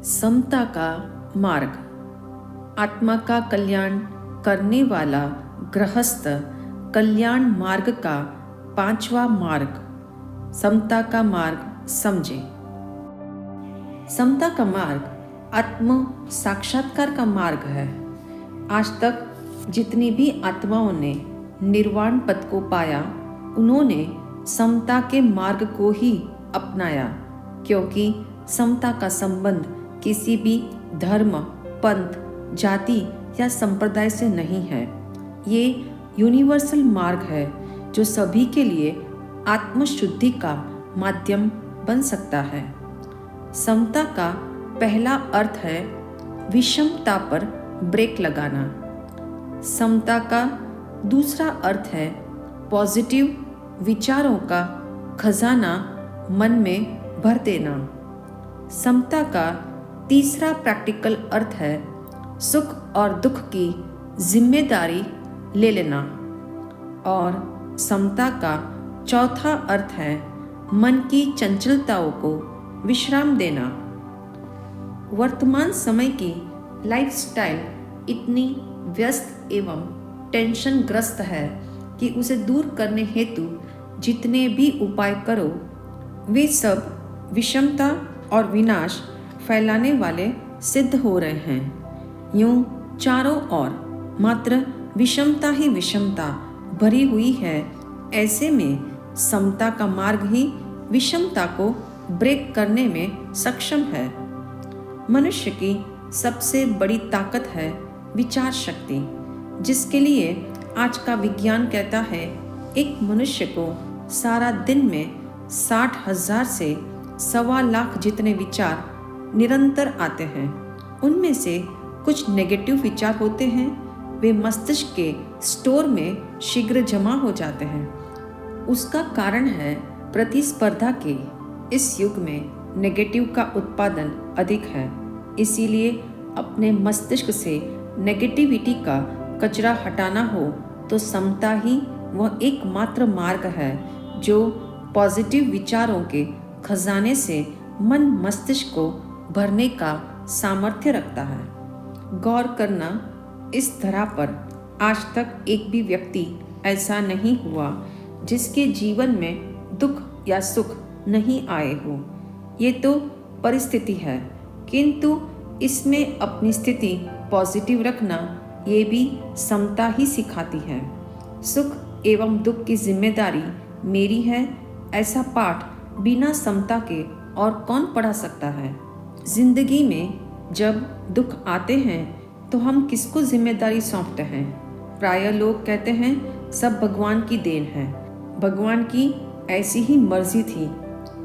समता का मार्ग। आत्मा का कल्याण करने वाला गृहस्थ कल्याण मार्ग का 5वां मार्ग। समता का मार्ग समझे। समता का मार्ग आत्म साक्षात्कार का मार्ग है। आज तक जितनी भी आत्माओं ने निर्वाण पद को पाया, उन्होंने समता के मार्ग को ही अपनाया, क्योंकि समता का संबंध किसी भी धर्म, पंथ, जाति या संप्रदाय से नहीं है। ये यूनिवर्सल मार्ग है जो सभी के लिए आत्मशुद्धि का माध्यम बन सकता है। समता का पहला अर्थ है विषमता पर ब्रेक लगाना। समता का दूसरा अर्थ है पॉजिटिव विचारों का खजाना मन में भर देना। समता का तीसरा प्रैक्टिकल अर्थ है सुख और दुख की जिम्मेदारी ले लेना। और समता का चौथा अर्थ है मन की चंचलताओं को विश्राम देना। वर्तमान समय की लाइफस्टाइल इतनी व्यस्त एवं टेंशनग्रस्त है कि उसे दूर करने हेतु जितने भी उपाय करो, वे सब विषमता और विनाश फैलाने वाले सिद्ध हो रहे हैं। यूं चारों ओर मात्र विषमता ही विषमता भरी हुई है। ऐसे में समता का मार्ग ही विषमता को ब्रेक करने में सक्षम है। मनुष्य की सबसे बड़ी ताकत है विचार शक्ति, जिसके लिए आज का विज्ञान कहता है एक मनुष्य को सारा दिन में 60,000 से 1.25 जितने विचार निरंतर आते हैं। उनमें से कुछ नेगेटिव विचार होते हैं, वे मस्तिष्क के स्टोर में शीघ्र जमा हो जाते हैं। उसका कारण है प्रतिस्पर्धा के इस युग में नेगेटिव का उत्पादन अधिक है। इसीलिए अपने मस्तिष्क से नेगेटिविटी का कचरा हटाना हो तो समता ही वह एकमात्र मार्ग है जो पॉजिटिव विचारों के खजाने से मन मस्तिष्क को भरने का सामर्थ्य रखता है। गौर करना, इस धरा पर आज तक एक भी व्यक्ति ऐसा नहीं हुआ जिसके जीवन में दुख या सुख नहीं आए हो। ये तो परिस्थिति है, किंतु इसमें अपनी स्थिति पॉजिटिव रखना ये भी समता ही सिखाती है। सुख एवं दुख की जिम्मेदारी मेरी है, ऐसा पाठ बिना समता के और कौन पढ़ा सकता है। जिंदगी में जब दुख आते हैं तो हम किसको जिम्मेदारी सौंपते हैं? प्रायः लोग कहते हैं सब भगवान की देन है, भगवान की ऐसी ही मर्जी थी।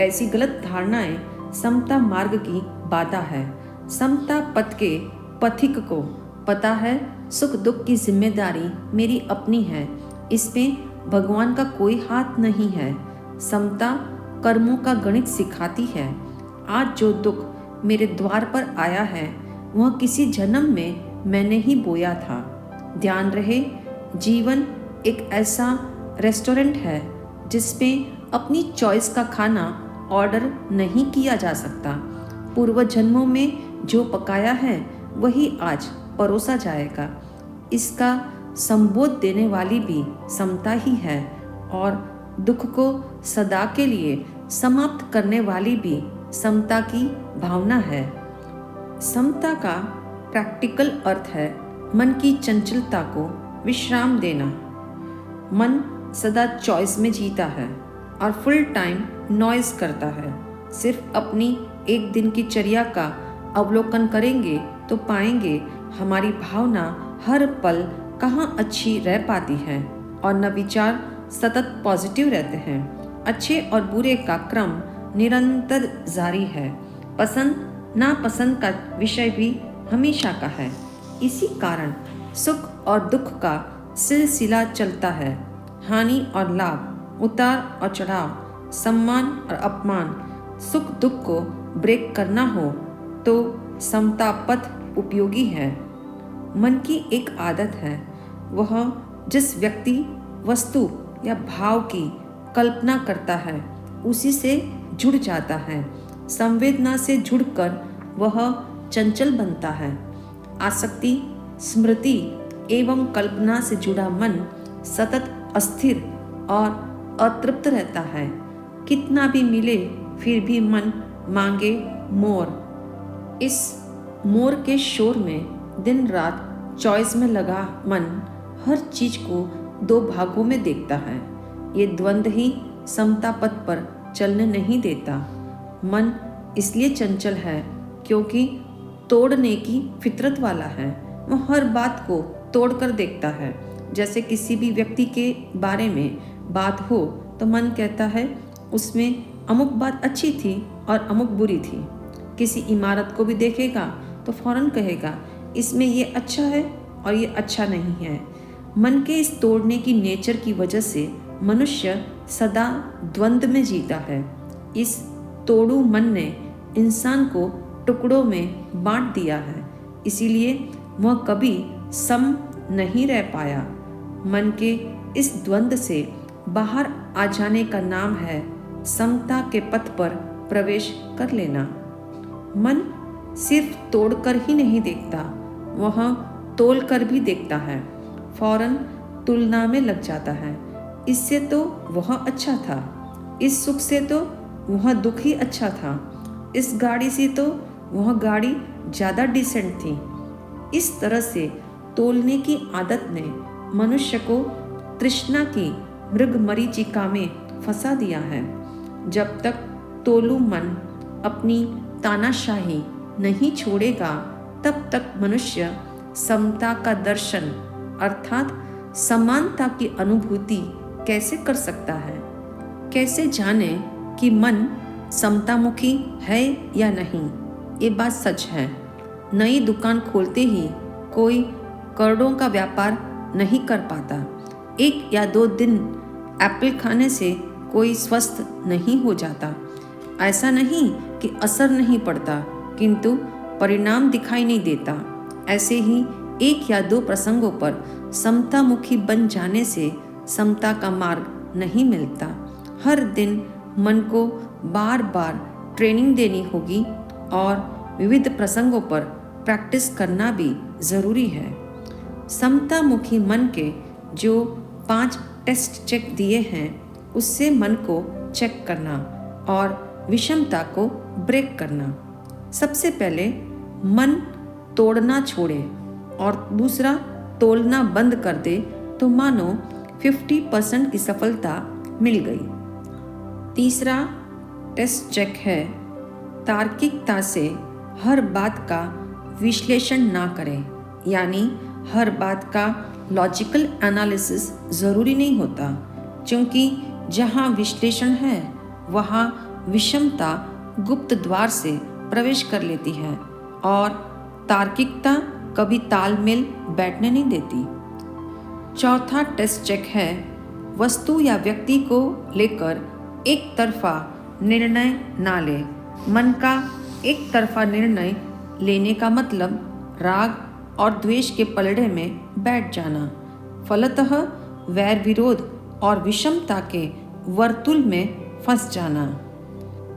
ऐसी गलत धारणाएं समता मार्ग की बाधा है। समता पथ के पथिक को पता है सुख दुख की जिम्मेदारी मेरी अपनी है, इसमें भगवान का कोई हाथ नहीं है। समता कर्मों का गणित सिखाती है। आज जो दुख मेरे द्वार पर आया है वह किसी जन्म में मैंने ही बोया था। ध्यान रहे, जीवन एक ऐसा रेस्टोरेंट है जिसमें अपनी चॉइस का खाना ऑर्डर नहीं किया जा सकता। पूर्व जन्मों में जो पकाया है वही आज परोसा जाएगा। इसका संबोध देने वाली भी समता ही है और दुख को सदा के लिए समाप्त करने वाली भी समता की भावना है। समता का प्रैक्टिकल अर्थ है मन की चंचलता को विश्राम देना। मन सदा चॉइस में जीता है और फुल टाइम नॉइज करता है। सिर्फ अपनी एक दिन की चर्या का अवलोकन करेंगे तो पाएंगे हमारी भावना हर पल कहाँ अच्छी रह पाती है और न विचार सतत पॉजिटिव रहते हैं। अच्छे और बुरे का क्रम निरंतर जारी है। पसंद नापसंद का विषय भी हमेशा का है। इसी कारण सुख और दुख का सिलसिला चलता है। हानि और लाभ, उतार और चढ़ाव, सम्मान और अपमान। सुख दुख को ब्रेक करना हो तो समता पथ उपयोगी है। मन की एक आदत है, वह जिस व्यक्ति, वस्तु या भाव की कल्पना करता है उसी से जुड़ जाता है। संवेदना से जुड़कर वह चंचल बनता है। आसक्ति, स्मृति एवं कल्पना से जुड़ा मन सतत अस्थिर और अतृप्त रहता है। कितना भी मिले फिर भी मन मांगे मोर। इस मोर के शोर में दिन रात चॉइस में लगा मन हर चीज को दो भागों में देखता है। ये द्वंद्व ही समता पथ पर चलने नहीं देता। मन इसलिए चंचल है क्योंकि तोड़ने की फितरत वाला है। वह हर बात को तोड़कर देखता है। जैसे किसी भी व्यक्ति के बारे में बात हो तो मन कहता है उसमें अमुक बात अच्छी थी और अमुक बुरी थी। किसी इमारत को भी देखेगा तो फौरन कहेगा इसमें ये अच्छा है और ये अच्छा नहीं है। मन के इस तोड़ने की नेचर की वजह से मनुष्य सदा द्वंद्व में जीता है। इस तोड़ू मन ने इंसान को टुकड़ों में बांट दिया है, इसीलिए वह कभी सम नहीं रह पाया। मन के इस द्वंद्व से बाहर आ जाने का नाम है समता के पथ पर प्रवेश कर लेना। मन सिर्फ तोड़कर ही नहीं देखता, वह तोल कर भी देखता है। फौरन तुलना में लग जाता है। इससे तो वह अच्छा था, इस सुख से तो वह दुख ही अच्छा था, इस गाड़ी से तो वह गाड़ी ज़्यादा डिसेंट थी। इस तरह से तोलने की आदत ने मनुष्य को तृष्णा की मृगमरीचिका में फंसा दिया है। जब तक तोलू मन अपनी तानाशाही नहीं छोड़ेगा तब तक मनुष्य समता का दर्शन अर्थात समानता की अनुभूति कैसे कर सकता है। कैसे जाने कि मन समतामुखी है या नहीं। ये बात सच है, नई दुकान खोलते ही कोई करोड़ों का व्यापार नहीं कर पाता। 1 या 2 दिन एप्पल खाने से कोई स्वस्थ नहीं हो जाता। ऐसा नहीं कि असर नहीं पड़ता किंतु परिणाम दिखाई नहीं देता। ऐसे ही 1 या 2 प्रसंगों पर समतामुखी बन जाने से समता का मार्ग नहीं मिलता। हर दिन मन को बार बार ट्रेनिंग देनी होगी और विविध प्रसंगों पर प्रैक्टिस करना भी ज़रूरी है। समतामुखी मन के जो 5 टेस्ट चेक दिए हैं उससे मन को चेक करना और विषमता को ब्रेक करना। सबसे पहले मन तोड़ना छोड़े और दूसरा तोलना बंद कर दे तो मानो 50% की सफलता मिल गई। तीसरा टेस्ट चेक है तार्किकता से हर बात का विश्लेषण ना करें, यानी हर बात का लॉजिकल एनालिसिस ज़रूरी नहीं होता, क्योंकि जहाँ विश्लेषण है वहाँ विषमता गुप्त द्वार से प्रवेश कर लेती है और तार्किकता कभी तालमेल बैठने नहीं देती। चौथा टेस्ट चेक है वस्तु या व्यक्ति को लेकर एक तरफा निर्णय ना ले। मन का एक तरफा निर्णय लेने का मतलब राग और द्वेष के पलड़े में बैठ जाना, फलतः वैर विरोध और विषमता के वर्तुल में फंस जाना।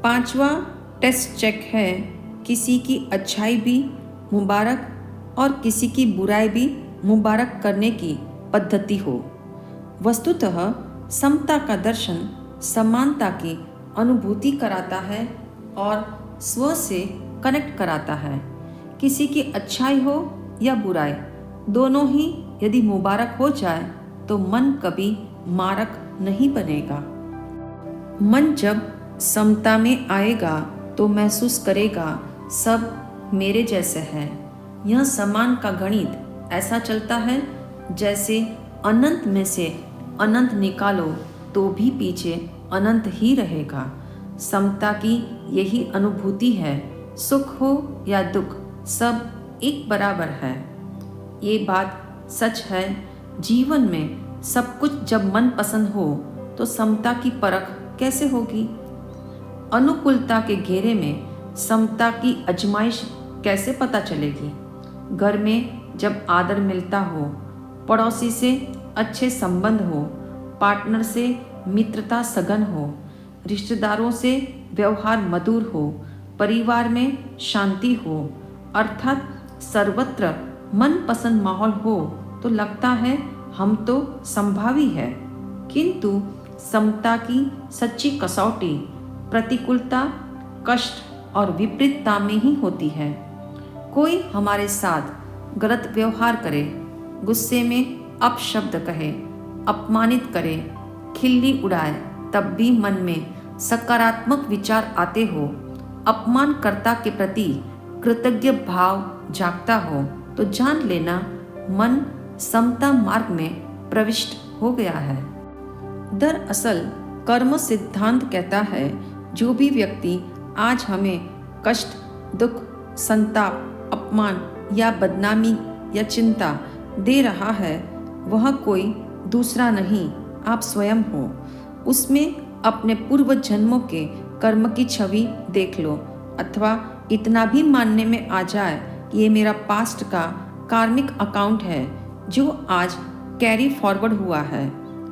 5वां टेस्ट चेक है किसी की अच्छाई भी मुबारक और किसी की बुराई भी मुबारक करने की पद्धति हो। वस्तुतः समता का दर्शन समानता की अनुभूति कराता है और स्व से कनेक्ट कराता है। किसी की अच्छाई हो या बुराई, दोनों ही यदि मुबारक हो जाए तो मन कभी मारक नहीं बनेगा। मन जब समता में आएगा तो महसूस करेगा सब मेरे जैसे है। यह समान का गणित ऐसा चलता है जैसे अनंत में से अनंत निकालो तो भी पीछे अनंत ही रहेगा। समता की यही अनुभूति है। सुख हो या दुख सब एक बराबर है। ये बात सच है। जीवन में सब कुछ जब मन पसंद हो तो समता की परख कैसे होगी। अनुकूलता के घेरे में समता की अजमाइश कैसे पता चलेगी। घर में जब आदर मिलता हो, पड़ोसी से अच्छे संबंध हो, पार्टनर से मित्रता सघन हो, रिश्तेदारों से व्यवहार मधुर हो, परिवार में शांति हो, अर्थात सर्वत्र मनपसंद माहौल हो, तो लगता है हम तो संभावी है। किंतु समता की सच्ची कसौटी प्रतिकूलता, कष्ट और विपरीतता में ही होती है। कोई हमारे साथ गलत व्यवहार करे, गुस्से में अपशब्द कहे, अपमानित करे, खिल्ली उड़ाए, तब भी मन में सकारात्मक विचार आते हो, अपमानकर्ता के प्रति कृतज्ञ भाव जागता हो, तो जान लेना मन समता मार्ग में प्रविष्ट हो गया है। दरअसल कर्म सिद्धांत कहता है, जो भी व्यक्ति आज हमें कष्ट, दुख, संताप, अपमान या बदनामी या चिंता दे रहा है, वह कोई दूसरा नहीं, आप स्वयं हो। उसमें अपने पूर्व जन्मों के कर्म की छवि देख लो, अथवा इतना भी मानने में आ जाए कि ये मेरा पास्ट का कार्मिक अकाउंट है जो आज कैरी फॉरवर्ड हुआ है,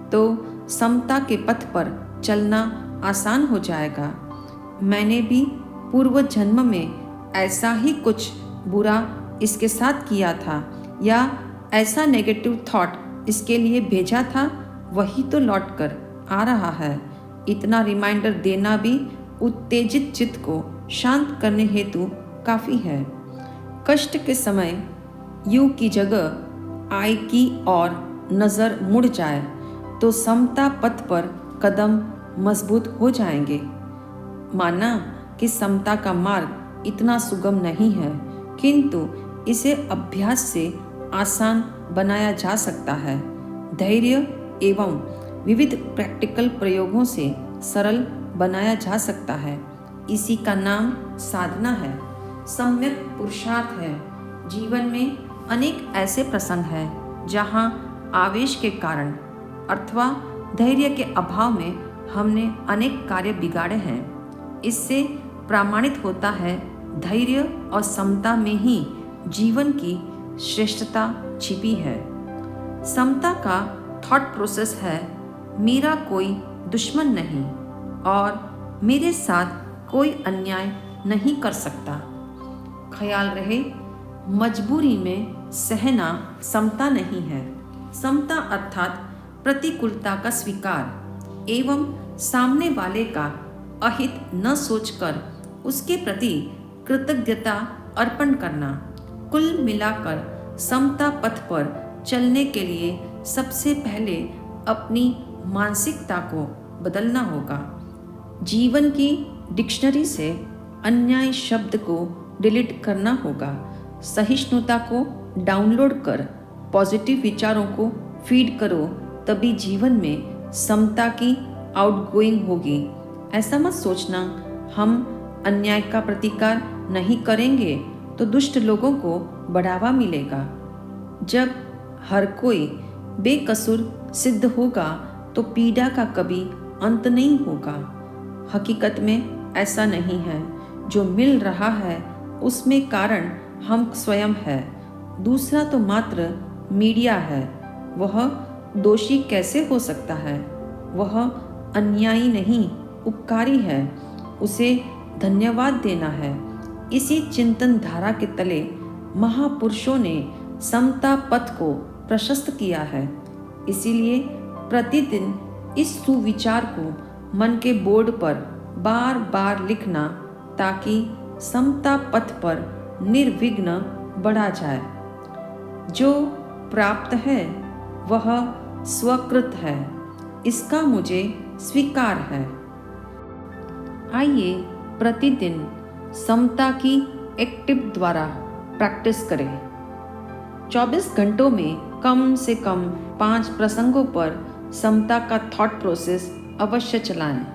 तो समता के पथ पर चलना आसान हो जाएगा। मैंने भी पूर्व जन्म में ऐसा ही कुछ बुरा इसके साथ किया था, या ऐसा नेगेटिव थॉट इसके लिए भेजा था, वही तो लौट कर आ रहा है। इतना रिमाइंडर देना भी उत्तेजित चित्त को शांत करने हेतु काफ़ी है। कष्ट के समय यू की जगह आई की और नज़र मुड़ जाए तो समता पथ पर कदम मजबूत हो जाएंगे। माना कि समता का मार्ग इतना सुगम नहीं है, किंतु इसे अभ्यास से आसान बनाया जा सकता है। धैर्य एवं विविध प्रैक्टिकल प्रयोगों से सरल बनाया जा सकता है। इसी का नाम साधना है, सम्यक पुरुषार्थ है। जीवन में अनेक ऐसे प्रसंग हैं जहाँ आवेश के कारण अथवा धैर्य के अभाव में हमने अनेक कार्य बिगाड़े हैं। इससे प्रमाणित होता है धैर्य और समता में ही जीवन की श्रेष्ठता छिपी है। समता का थॉट प्रोसेस है, मेरा कोई दुश्मन नहीं और मेरे साथ कोई अन्याय नहीं कर सकता। ख्याल रहे, मजबूरी में सहना समता नहीं है। समता अर्थात प्रतिकूलता का स्वीकार एवं सामने वाले का अहित न सोचकर उसके प्रति कृतज्ञता अर्पण करना। कुल मिलाकर समता पथ पर चलने के लिए सबसे पहले अपनी मानसिकता को बदलना होगा। जीवन की डिक्शनरी से अन्याय शब्द को डिलीट करना होगा। सहिष्णुता को डाउनलोड कर पॉजिटिव विचारों को फीड करो, तभी जीवन में समता की आउटगोइंग होगी। ऐसा मत सोचना हम अन्याय का प्रतिकार नहीं करेंगे तो दुष्ट लोगों को बढ़ावा मिलेगा। जब हर कोई बेकसूर सिद्ध होगा तो पीड़ा का कभी अंत नहीं होगा। हकीकत में ऐसा नहीं है। जो मिल रहा है उसमें कारण हम स्वयं है, दूसरा तो मात्र मीडिया है। वह दोषी कैसे हो सकता है? वह अन्यायी नहीं, उपकारी है। उसे धन्यवाद देना है। इसी चिंतन धारा के तले महापुरुषों ने समता पथ को प्रशस्त किया है। इसीलिए प्रतिदिन इस सुविचार को मन के बोर्ड पर बार बार लिखना, ताकि समता पथ पर निर्विघ्न बढ़ा जाए। जो प्राप्त है वह स्वकृत है, इसका मुझे स्वीकार है। आइए प्रतिदिन समता की एक टिप द्वारा प्रैक्टिस करें। 24 घंटों में कम से कम 5 प्रसंगों पर समता का थॉट प्रोसेस अवश्य चलाएं।